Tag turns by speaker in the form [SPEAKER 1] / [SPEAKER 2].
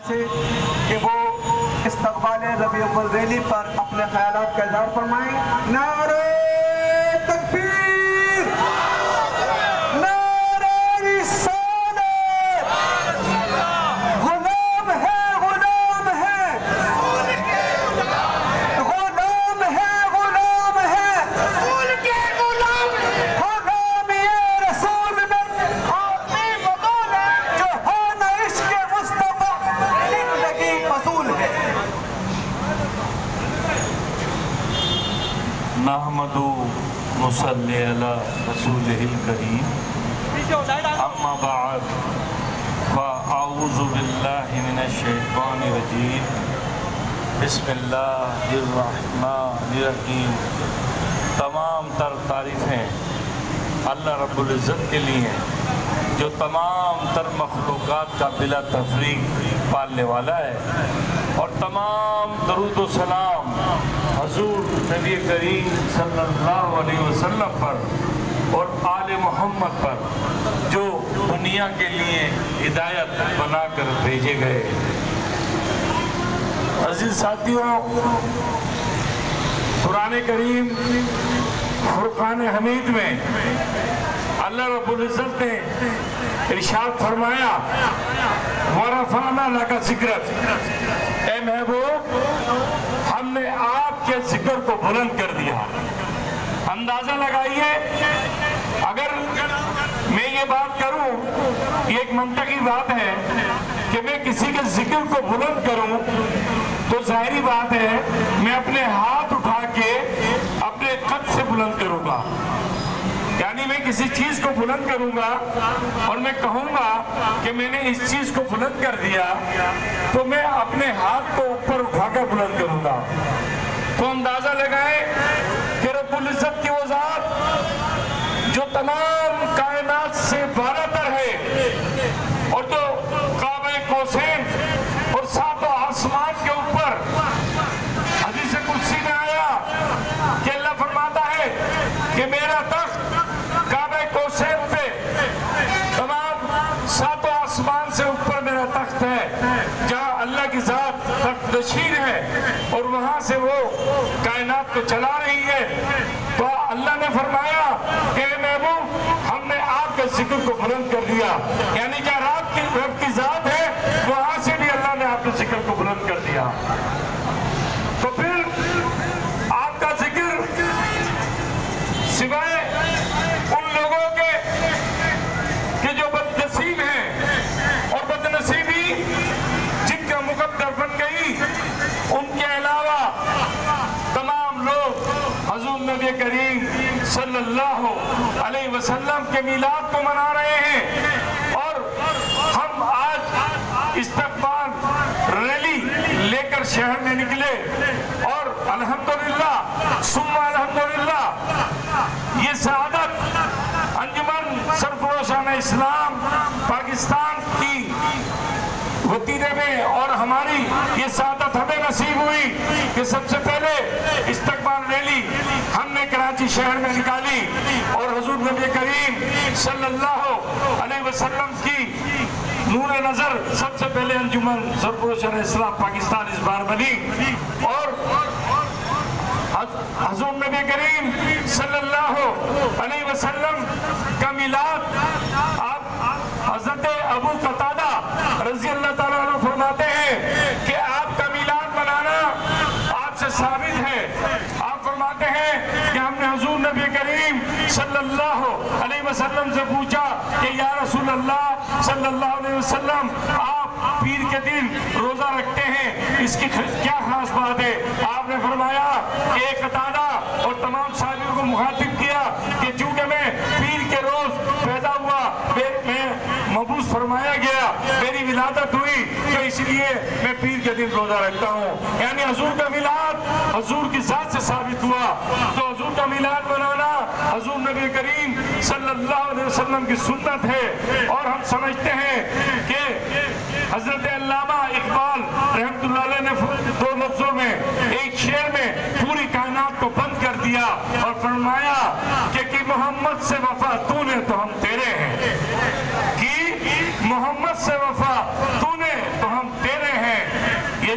[SPEAKER 1] سے کہ وہ استقبال ربیع الاول ریلی پر اپنے خیالات کا اظہار فرمائیں۔ نعرہ تکبیر، نعرہ رسالت، غلام ہے غلام ہے، غلام ہے غلام ہے، رسول کے غلام ہے، غلام یہ رسول میں آخری مقام ہے، جو ہے نہ عشق مصطفیٰ زندگی فضول ہے۔
[SPEAKER 2] نحمدو نصلی علی رسولہ الکریم، اما بعد فاعوذ باللہ من الشیطان الرجیم، بسم اللہ الرحمن الرحیم۔ تمام تر تعریفیں اللہ رب العزت کے لیے ہیں، جو تمام تر مخلوقات کا بلا تفریق پالنے والا ہے، اور تمام درود و سلام حضور نبی کریم صلی اللہ علیہ وسلم پر اور آل محمد پر، جو دنیا کے لیے ہدایت بنا کر بھیجے گئے۔ عزیز ساتھیوں، قرآن کریم فرقان حمید میں اللہ رب العزت نے ارشاد فرمایا، وَرَفَعْنَا لَكَ ذِكْرَكَ، اے محبوب ہم نے آپ کے ذکر کو بلند کر دیا۔ اندازہ لگائیے، اگر میں یہ بات کروں، یہ ایک منطقی بات ہے کہ میں کسی کے ذکر کو بلند کروں تو ظاہری بات ہے میں اپنے ہاتھ اٹھا کے اپنے قد سے بلند کروں گا، یعنی میں کسی چیز کو بلند کروں گا اور میں کہوں گا کہ میں نے اس چیز کو بلند کر دیا تو میں اپنے ہاتھ کو اوپر اٹھا کر بلند کروں گا۔ تو اندازہ لگائیں کہ رب العزت کی وہ ذات جو تمام کائنات سے بالا تر ہے، اور جو کعبہ قوسین اور ساتوں آسمان کے اوپر، حدیث قدسی میں آیا کہ اللہ فرماتا ہے کہ میرا تخت کعبہ قوسین پہ تمام ساتوں آسمان سے اوپر میرا تخت ہے، جہاں اللہ کی ذات تخت نشین ہے اور وہاں سے وہ کائنات کو چلا رہی ہے۔ تو اللہ نے فرمایا کہ اے محبوب ہم نے آپ کے ذکر کو بلند کر دیا، یعنی جہاں رب کی ذات ہے وہاں سے بھی اللہ نے آپ کے ذکر کو بلند کر دیا۔ تو پھر آپ کا ذکر سوائے ان لوگوں کے کہ جو بد نصیب ہیں اور بد نصیبی جن کا مقدر بن گئی، ان کے علاوہ تمام لوگ حضور نبی کریم صلی اللہ علیہ وسلم کے میلاد کو منا رہے ہیں، اور ہم آج استقبال ریلی لے کر شہر میں نکلے، اور الحمدللہ ثم الحمدللہ یہ سعادت انجمن سرفروشان اسلام پاکستان کی وتیرے میں، اور ہماری یہ سعادت ہمیں نصیب ہوئی کہ سب سے پہلے استقبال ریلی ہم نے کراچی شہر میں نکالی، اور حضور نبی کریم صلی اللہ علیہ وسلم کی نور نظر سب سے پہلے انجمن سرفروشان اسلام پاکستان اس بار بنی، اور حضور نبی کریم صلی اللہ علیہ وسلم کا میلاد آپ حضرت ابو قتادہ رضی اللہ تعالیٰ عنہ فرماتے ہیں کہ آپ کا میلاد منانا آپ سے ثابت ہے۔ آپ فرماتے ہیں کہ ہم نے حضور نبی کریم صلی اللہ علیہ وسلم سے پوچھا کہ یا رسول اللہ صلی اللہ علیہ وسلم آپ پیر کے دن روزہ رکھتے ہیں، اس کی کیا خاص بات ہے؟ آپ نے فرمایا کہ قتادہ اور تمام صحابیوں کو مخاطب کیا کہ چونکہ میں پیر کے روز پیدا ہوا، میں مبعوث فرمایا گیا، میری ولادت ہوئی، تو اس لیے میں پیر کے دن روزہ رکھتا ہوں، یعنی حضور کا میلاد حضور کی ذات سے ثابت ہوا۔ تو حضور کا میلاد منانا حضور نبی کریم صلی اللہ علیہ وسلم کی سنت ہے، اور ہم سمجھتے ہیں کہ حضرت علامہ اقبال رحمت اللہ علیہ نے دو لفظوں میں ایک شعر میں پوری کائنات کو بند کر دیا اور فرمایا کہ محمد سے وفا تو نے تو ہم تیرے ہیں، کہ محمد سے وفا تو نے تو ہم تیرے ہیں۔